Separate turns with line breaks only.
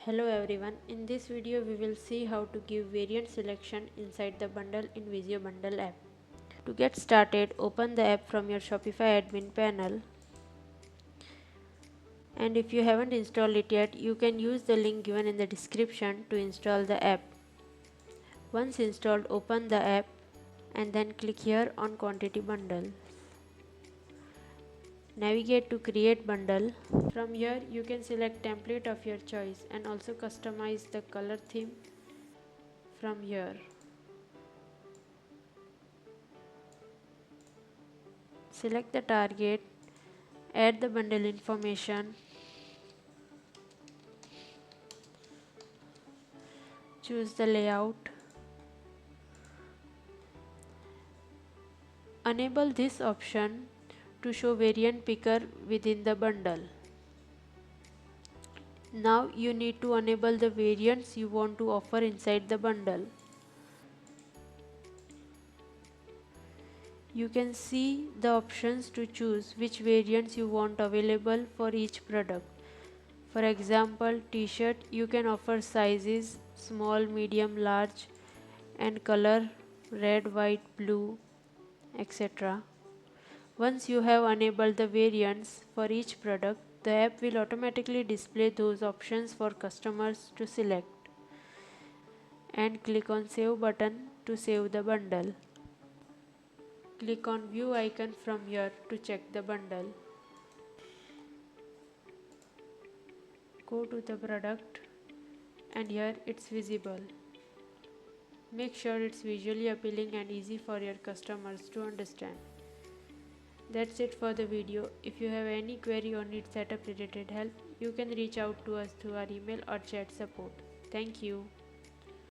Hello everyone, in this video we will see how to give variant selection inside the bundle in Wizio Bundle app. To get started, open the app from your Shopify admin panel, and if you haven't installed it yet, you can use the link given in the description to install the app. Once installed, open the app and then click here on Quantity Bundle. Navigate to Create Bundle. From here you can select template of your choice and also customize the color theme from here. Select the target, add the bundle information, choose the layout. Enable this option to show variant picker within the bundle. Now you need to enable the variants you want to offer inside the bundle. You can see the options to choose which variants you want available for each product. For example, t-shirt, you can offer sizes small, medium, large and color red, white, blue, etc. Once you have enabled the variants for each product, the app will automatically display those options for customers to select. And click on Save button to save the bundle. Click on View icon from here to check the bundle. Go to the product and here it's visible. Make sure it's visually appealing and easy for your customers to understand. That's it for the video. If you have any query or need setup related help, you can reach out to us through our email or chat support. Thank you.